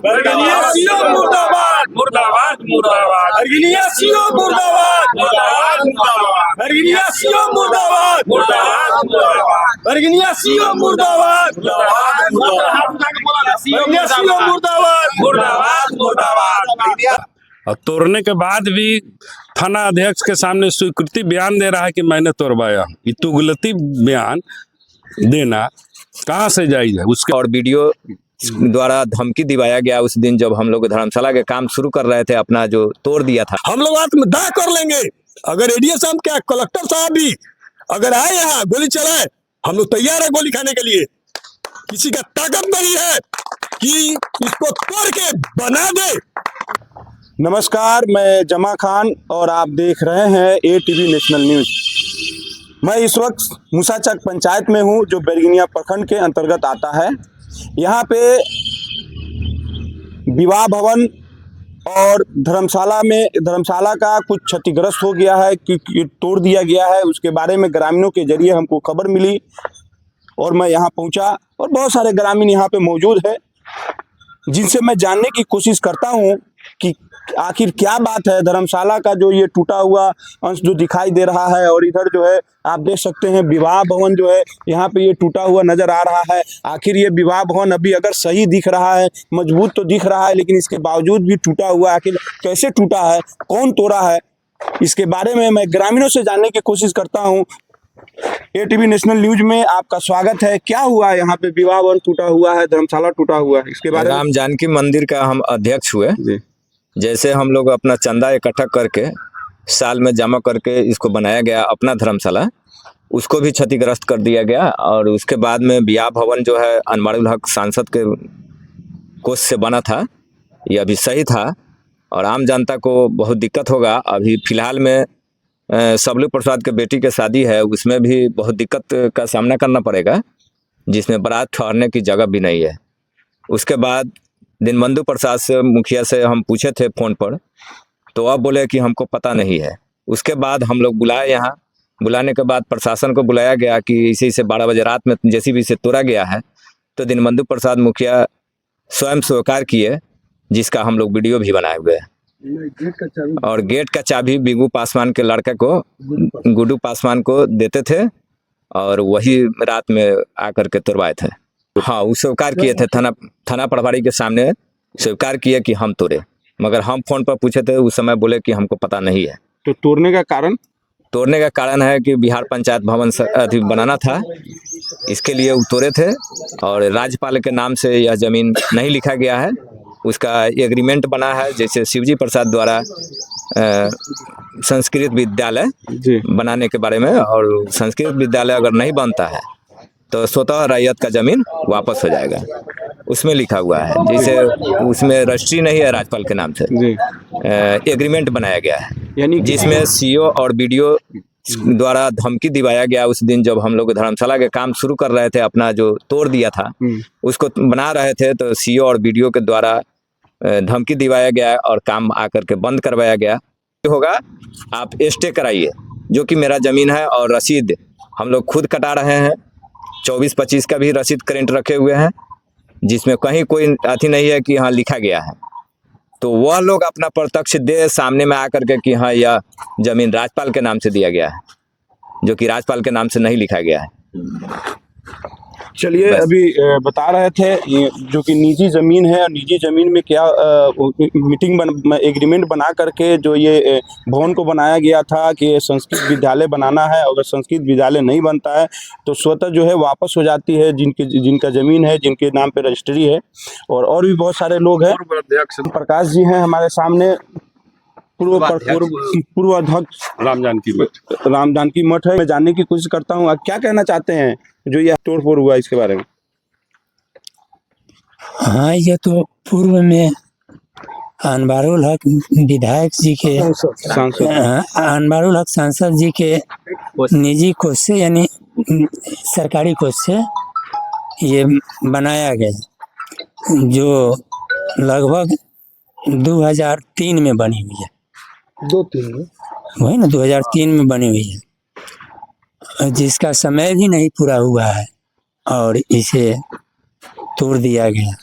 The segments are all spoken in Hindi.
बरगनिया सीओ मुर्दाबाद मुर्दाबाद मुर्दाबाद बरगनिया सीओ मुर्दाबाद मुर्दाबाद मुर्दाबाद बरगनिया सीओ मुर्दाबाद मुर्दाबाद मुर्दाबाद बरगनिया सीओ मुर्दाबाद मुर्दाबाद मुर्दाबाद मुर्दाबाद और तोड़ने के बाद भी थाना अध्यक्ष के सामने स्वीकृति बयान दे रहा है कि मैंने तोड़वाया। ये तुगलती बयान देना कहाँ से जायज है? उसके और वीडियो द्वारा धमकी दिवाया गया उस दिन जब हम लोग धर्मशाला के काम शुरू कर रहे थे, अपना जो तोड़ दिया था। हम लोग आत्मदाह कर लेंगे। अगर एडीएम साहब क्या कलेक्टर साहब भी अगर आए यहाँ गोली चलाए, हम लोग तैयार है गोली खाने के लिए। किसी का ताकत नहीं है कि इसको तोड़ के बना दे। नमस्कार, मैं जमा खान और आप देख रहे हैं एटीवी नेशनल न्यूज। मैं इस वक्त मुसाचक पंचायत में हूं, जो बैरगनिया प्रखंड के अंतर्गत आता है। यहाँ पे विवाह भवन और धर्मशाला का कुछ क्षतिग्रस्त हो गया है कि तोड़ दिया गया है। उसके बारे में ग्रामीणों के जरिए हमको खबर मिली और मैं यहाँ पहुँचा और बहुत सारे ग्रामीण यहाँ पे मौजूद है, जिनसे मैं जानने की कोशिश करता हूँ कि आखिर क्या बात है। धर्मशाला का जो ये टूटा हुआ अंश जो दिखाई दे रहा है, और इधर जो है आप देख सकते हैं विवाह भवन जो है यहाँ पे ये टूटा हुआ नजर आ रहा है। आखिर ये विवाह भवन अभी अगर सही दिख रहा है, मजबूत तो दिख रहा है, लेकिन इसके बावजूद भी टूटा हुआ, आखिर कैसे टूटा है, कौन तोड़ा है, इसके बारे में मैं ग्रामीणों से जानने की कोशिश करता हूँ। एटीवी नेशनल न्यूज में आपका स्वागत है। क्या हुआ है यहाँ पे? विवाह भवन टूटा हुआ है, धर्मशाला टूटा हुआ है, इसके बारे में। राम जानकी मंदिर का हम अध्यक्ष हुए। जैसे हम लोग अपना चंदा इकट्ठा करके साल में जमा करके इसको बनाया गया अपना धर्मशाला, उसको भी क्षतिग्रस्त कर दिया गया। और उसके बाद में विवाह भवन जो है अनवारुल हक सांसद के कोष से बना था, ये अभी सही था और आम जनता को बहुत दिक्कत होगा। अभी फिलहाल में सबलू प्रसाद के बेटी के शादी है, उसमें भी बहुत दिक्कत का सामना करना पड़ेगा, जिसमें बारात ठहरने की जगह भी नहीं है। उसके बाद दिनबंधु प्रसाद से मुखिया से हम पूछे थे फ़ोन पर, तो अब बोले कि हमको पता नहीं है। उसके बाद हम लोग बुलाए, यहाँ बुलाने के बाद प्रशासन को बुलाया गया कि इसी से 12 बजे रात में जेसीबी से तोड़ा गया है। तो दिनबंधु प्रसाद मुखिया स्वयं स्वीकार किए, जिसका हम लोग वीडियो भी बनाए हुए हैं। और गेट का चाबी बिगू पासवान के लड़के को, गुड्डू पासवान को देते थे और वही रात में आकर के तोड़वाए थे। हाँ, वो स्वीकार किए थे, थाना प्रभारी के सामने स्वीकार किए कि हम तोड़े, मगर हम फोन पर पूछे थे, उस समय बोले कि हमको पता नहीं है। तो तोड़ने का कारण? तोड़ने का कारण है कि बिहार पंचायत भवन अभी बनाना था, इसके लिए वो तोड़े थे। और राज्यपाल के नाम से यह जमीन नहीं लिखा गया है, उसका एग्रीमेंट बना है। जैसे शिवजी प्रसाद द्वारा संस्कृत विद्यालय बनाने के बारे में, और संस्कृत विद्यालय अगर नहीं बनता है तो स्वतः रैयत का जमीन वापस हो जाएगा, उसमें लिखा हुआ है। जैसे उसमें रजिस्ट्री नहीं है राज्यपाल के नाम से, एग्रीमेंट बनाया गया है, यानी जिसमें सीओ और बीडीओ द्वारा धमकी दिवाया गया उस दिन जब हम लोग धर्मशाला के काम शुरू कर रहे थे। अपना जो तोड़ दिया था उसको बना रहे थे, तो सीओ और बीडीओ के द्वारा धमकी दिवाया गया और काम आकर के बंद करवाया गया। होगा आप स्टे कराइए, जो कि मेरा जमीन है, और रसीद हम लोग खुद कटा रहे हैं। 24-25 का भी रसीद करेंट रखे हुए हैं, जिसमें कहीं कोई अथी नहीं है कि हाँ लिखा गया है। तो वह लोग अपना प्रत्यक्ष दे सामने में आकर के कि हाँ यह जमीन राज्यपाल के नाम से दिया गया है, जो कि राज्यपाल के नाम से नहीं लिखा गया है। चलिए, अभी बता रहे थे ये जो कि निजी ज़मीन है, और निजी ज़मीन में क्या एग्रीमेंट बना करके जो ये भवन को बनाया गया था कि संस्कृत विद्यालय बनाना है। अगर संस्कृत विद्यालय नहीं बनता है तो स्वतः जो है वापस हो जाती है जिनका ज़मीन है, जिनके नाम पे रजिस्ट्री है। और भी बहुत सारे लोग हैं। प्रकाश जी हैं हमारे सामने, पूर्व अध्यक्ष राम जानकी मठ है। मैं जानने की कोशिश करता हूँ, आप क्या कहना चाहते हैं जो यह तोड़फोड़ हुआ इसके बारे में? हाँ, ये तो पूर्व में अनवारुल हक विधायक जी के, अनवारुल हक सांसद जी के निजी कोष से, यानी सरकारी कोष से ये बनाया गया, जो लगभग 2003 में बनी हुई है। 2-3 में वही ना, 2003 में बनी हुई है, जिसका समय भी नहीं पूरा हुआ है और इसे तोड़ दिया गया।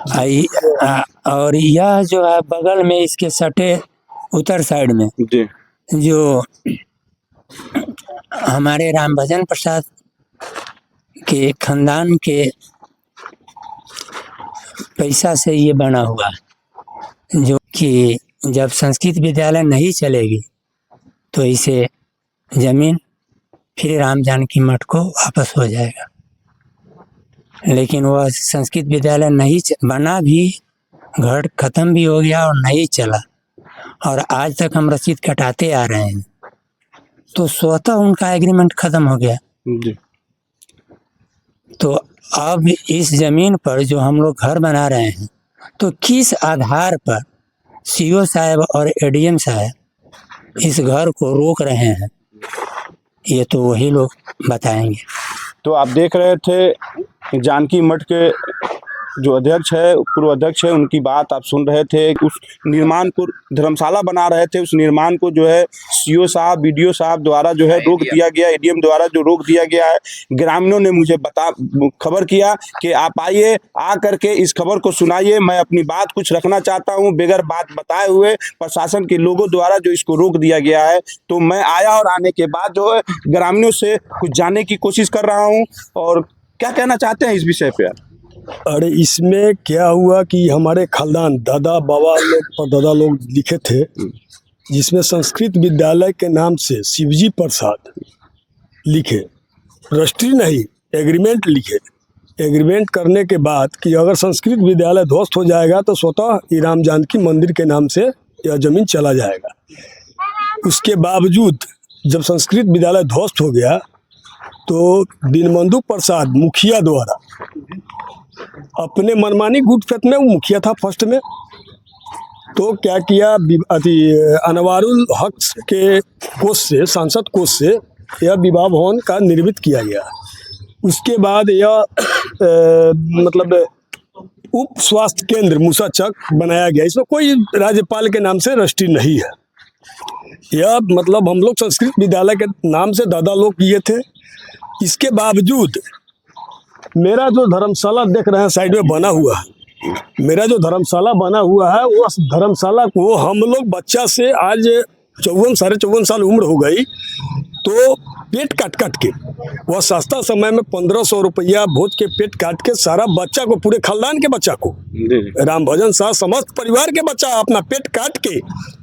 और यह जो है बगल में इसके सटे उत्तर साइड में जी जो हमारे राम भजन प्रसाद के खानदान के पैसा से ये बना हुआ है, जो कि जब संस्कृत विद्यालय नहीं चलेगी तो इसे जमीन फिर राम जानकी मठ को वापस हो जाएगा। लेकिन वह संस्कृत विद्यालय नहीं बना भी, घर खत्म भी हो गया और नहीं चला, और आज तक हम रसीद कटाते आ रहे हैं, तो स्वतः उनका एग्रीमेंट खत्म हो गया। जी तो अब इस जमीन पर जो हम लोग घर बना रहे हैं, तो किस आधार पर सीओ साहब और एडीएम साहब इस घर को रोक रहे हैं, ये तो वही लोग बताएंगे। तो आप देख रहे थे जानकी मठ के जो अध्यक्ष है, पूर्व अध्यक्ष है, उनकी बात आप सुन रहे थे। उस निर्माण को धर्मशाला बना रहे थे, उस निर्माण को जो है सीओ साहब, बीडीओ साहब द्वारा जो है रोक दिया गया, एडीएम द्वारा जो रोक दिया गया है। ग्रामीणों ने मुझे खबर किया कि आप आइए, आ करके इस खबर को सुनाइए, मैं अपनी बात कुछ रखना चाहता हूँ। बगैर बात बताए हुए प्रशासन के लोगों द्वारा जो इसको रोक दिया गया है, तो मैं आया और आने के बाद जो है ग्रामीणों से कुछ जानने की कोशिश कर रहा हूँ। और क्या कहना चाहते हैं इस विषय पे? अरे इसमें क्या हुआ कि हमारे खानदान दादा बाबा लोग परदादा लोग लिखे थे, जिसमें संस्कृत विद्यालय के नाम से शिवजी प्रसाद लिखे, रजिस्ट्री नहीं एग्रीमेंट लिखे। एग्रीमेंट करने के बाद कि अगर संस्कृत विद्यालय ध्वस्त हो जाएगा तो स्वतः राम जानकी मंदिर के नाम से यह जमीन चला जाएगा। उसके बावजूद जब संस्कृत विद्यालय ध्वस्त हो गया तो दीनबंधु प्रसाद मुखिया द्वारा अपने मनमानी गुटफेत में, वो मुखिया था फर्स्ट में, तो क्या किया, अनवारुल हक के कोष से, सांसद कोष से यह विवाह भवन का निर्मित किया गया। उसके बाद यह मतलब उप स्वास्थ्य केंद्र मूसाचक बनाया गया। इसमें कोई राज्यपाल के नाम से रजिस्ट्री नहीं है। यह मतलब हम लोग संस्कृत विद्यालय के नाम से दादा लोग किए थे। इसके बावजूद मेरा जो धर्मशाला देख रहे हैं साइड में बना हुआ है, मेरा जो धर्मशाला बना हुआ है, वो धर्मशाला को हम लोग बच्चा से आज 54 साल उम्र हो गई, तो पेट काट के वह सस्ता समय में 1500 रुपया भोज के पेट काट के सारा बच्चा को, पूरे खानदान के बच्चा को, राम भजन साह समस्त परिवार के बच्चा अपना पेट काट के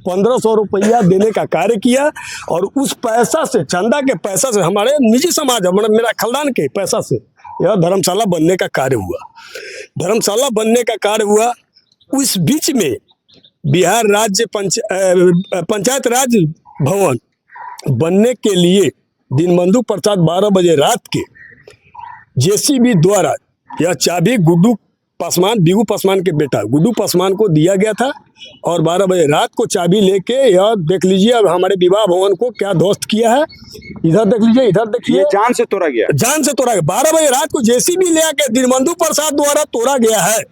1500 रुपया देने का कार्य किया। और उस पैसा से, चंदा के पैसा से, हमारे निजी समाज, मेरा खानदान के पैसा से यह धर्मशाला बनने का कार्य हुआ। धर्मशाला बनने का कार्य हुआ। उस बीच में बिहार राज्य पंचायत राज भवन बनने के लिए दीनबंधु प्रसाद 12 बजे रात के जेसीबी द्वारा यह चाबी गुड्डू पासवान, बिगू पासवान के बेटा गुड्डू पासवान को दिया गया था। और 12 बजे रात को चाबी लेके, यह देख लीजिए अब हमारे विवाह भवन को क्या ध्वस्त किया है। इधर देख लीजिए, इधर देखिए, जान से तोड़ा गया, जान से तोड़ा गया। 12 बजे रात को जेसीबी ले आके दीनबंधु प्रसाद द्वारा तोड़ा गया है,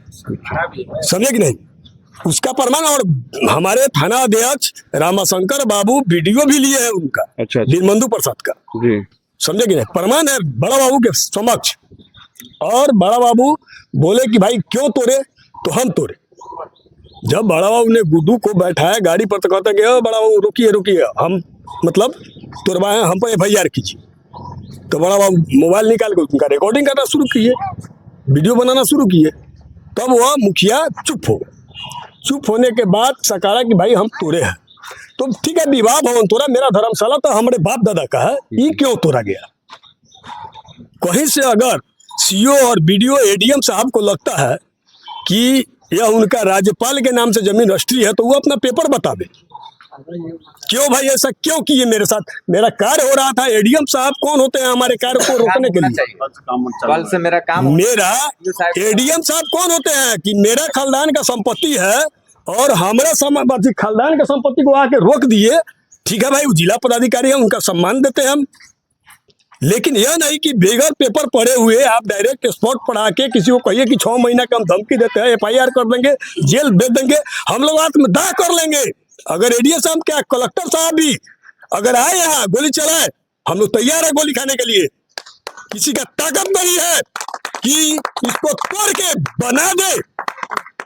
समझे कि नहीं? उसका प्रमाण, और हमारे थाना अध्यक्ष रामाशंकर बाबू वीडियो भी लिए है उनका, अच्छा, दीनबंधु प्रसाद का, समझे कि नहीं? प्रमाण है बड़ा बाबू के समक्ष। और बड़ा बाबू बोले कि भाई क्यों तोड़े, तो हम तोड़े। जब बड़ा बाबू ने गुड्डू को बैठाया गाड़ी पर, तो कहता कि बड़ा बाबू रुकिए, हम मतलब तोड़वाए, हम पर FIR कीजिए। तो बड़ा बाबू मोबाइल निकाल के उनका रिकॉर्डिंग करना शुरू किए, वीडियो बनाना शुरू किए। तब वह मुखिया चुप हो गए। चुप होने के बाद सकारा कि भाई हम तोड़े हैं, तो ठीक है, विवाह भवन तोड़ा, मेरा धर्मशाला तो हमारे बाप दादा का है, ये क्यों तोड़ा गया? कहीं से अगर सीओ और बीडीओ एडीएम साहब को लगता है कि यह उनका राज्यपाल के नाम से जमीन रजिस्ट्री है, तो वो अपना पेपर बतावे। क्यों भाई ऐसा क्यों किए मेरे साथ? मेरा कार्य हो रहा था। एडीएम साहब कौन होते हैं हमारे कार्य को रोकने के लिए? कल से मेरा काम, मेरा एडीएम साहब कौन होते हैं कि मेरा खानदान का संपत्ति है और हमारा खानदान का संपत्ति को आके रोक दिए। ठीक है भाई, वो जिला पदाधिकारी है, उनका सम्मान देते हैं हम, लेकिन यह नहीं कि बेगर पेपर पढ़े हुए आप डायरेक्ट स्पॉट पढ़ा के किसी को कहिए कि 6 महीना का हम धमकी देते हैं, FIR कर देंगे, जेल भेज देंगे, हम लोग आत्मदाह कर लेंगे। अगर एडीएम साहब क्या, कलेक्टर साहब भी अगर आए यहाँ गोली चलाए, हम लोग तैयार है गोली खाने के लिए। किसी का ताकत नहीं है कि इसको तोड़ के बना दे।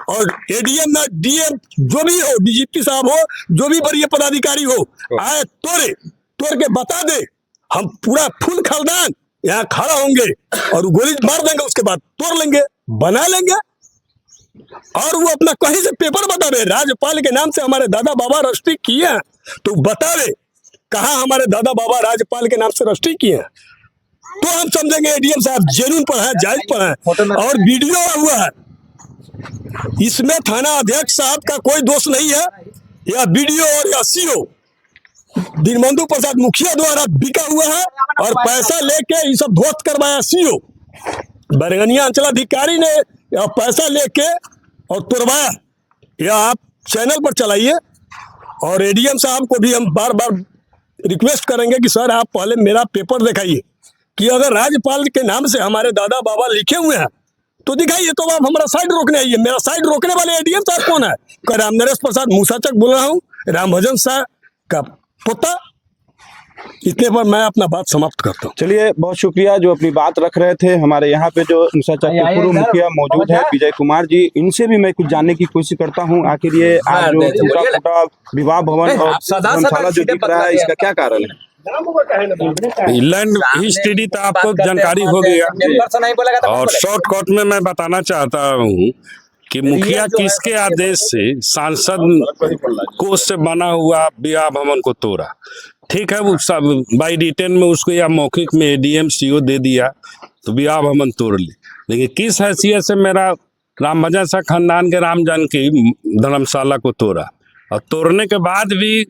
और एडीएम ना डीएम जो भी हो, डीजीपी साहब हो, जो भी वरीय पदाधिकारी हो, आए तोड़ के बता दे, हम पूरा फुल खानदान यहाँ खड़ा होंगे और गोली मार देंगे, उसके बाद तोड़ लेंगे, बना लेंगे। और वो अपना कहीं से पेपर बतावे, राज्यपाल के नाम से हमारे दादा बाबा रजिस्ट्री किए हैं, तो बतावे कहाँ हमारे दादा बाबा राज्यपाल के नाम से रजिस्ट्री किए हैं, तो हम समझेंगे एडीएम साहब जेन्युइन पर है, जायज पर है। और वीडियो हुआ है, इसमें थाना अध्यक्ष साहब का कोई दोष नहीं है, या वीडियो और या सीओ दीनबंधु प्रसाद मुखिया द्वारा बिका हुआ है और पैसा लेके ये सब ध्वस्त करवाया सीओ बैरगनिया अंचलाधिकारी ने, या पैसा लेके और तोड़वाया। या आप चैनल पर चलाइए, और एडीएम साहब को भी हम बार बार रिक्वेस्ट करेंगे कि सर आप पहले मेरा पेपर दिखाइए कि अगर राज्यपाल के नाम से हमारे दादा बाबा लिखे हुए हैं तो दिखाइए, तो आप हमारा साइड रोकने आइए। मेरा साइड रोकने वाले एडीएम साहब कौन है? राम नरेश प्रसाद मूसाचक बोल रहा हूँ, राम भजन शाह का पोता। इतने पर मैं अपना बात समाप्त करता हूँ। चलिए, बहुत शुक्रिया जो अपनी बात रख रहे थे। हमारे यहाँ पे जो मूसाचक के पूर्व मुखिया मौजूद है विजय कुमार जी, इनसे भी मैं कुछ जानने की कोशिश करता हूँ। आखिर ये आज जो टूटा फूटा विवाह भवन और धर्मशाला जो दिख रहा है, इसका क्या कारण है? लैंड हिस्ट्री तो आपको जानकारी हो गया, और शॉर्टकट में मैं बताना चाहता हूँ कि मुखिया किसके आदेश से सांसद कोष से बना हुआ विवाह भवन को तोड़ा। ठीक है, वो सब बाई रिटर्न में उसको या मौखिक में एडीएम सीओ दे दिया तो विवाह भवन तोड़ ली, लेकिन किस हैसियत से मेरा राम भजन शाह खानदान के राम जानकी धर्मशाला को तोड़ा, और तोड़ने के बाद भी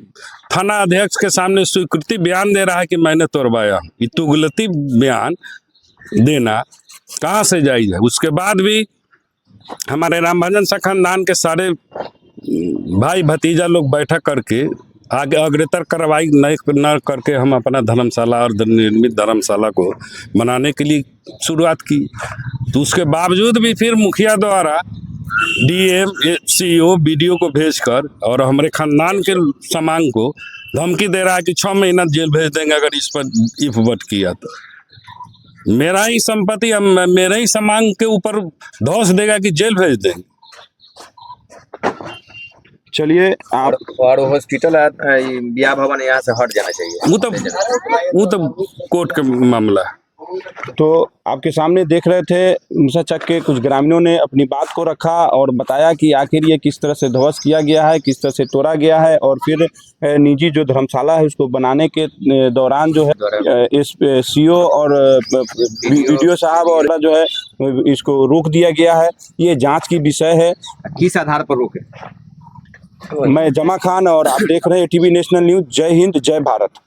थाना अध्यक्ष के सामने स्वीकृति बयान दे रहा है कि मैंने तोड़वाया। ये तुगलती बयान देना कहाँ से जायज है? उसके बाद भी हमारे राम भजन शाह खानदान के सारे भाई भतीजा लोग बैठक करके आगे अग्रतर कार्रवाई न करके हम अपना धर्मशाला और निर्मित धर्मशाला को बनाने के लिए शुरुआत की। तो उसके बावजूद भी फिर मुखिया द्वारा डीएम सीओ बीडीओ को भेजकर और हमारे खानदान के सामान को धमकी दे रहा है कि 6 महीना जेल भेज देंगे अगर इस पर इफ वट किया तो। मेरा ही संपत्ति मेरे ही सामान के ऊपर धौंस देगा कि जेल भेज देंगे। चलिए, आप और हॉस्पिटल ब्याह भवन यहाँ से हट जाना चाहिए, वो तो कोर्ट का मामला है। तो आपके सामने देख रहे थे मूसाचक के कुछ ग्रामीणों ने अपनी बात को रखा और बताया कि आखिर ये किस तरह से ध्वस्त किया गया है, किस तरह से तोड़ा गया है, और फिर निजी जो धर्मशाला है उसको बनाने के दौरान जो है इस सीओ और वीडियो साहब और जो है इसको रोक दिया गया है। ये जांच की विषय है। किस आधार पर रोके? मैं जमा खान और आप देख रहे हैं टीवी नेशनल न्यूज़। जय हिंद, जय भारत।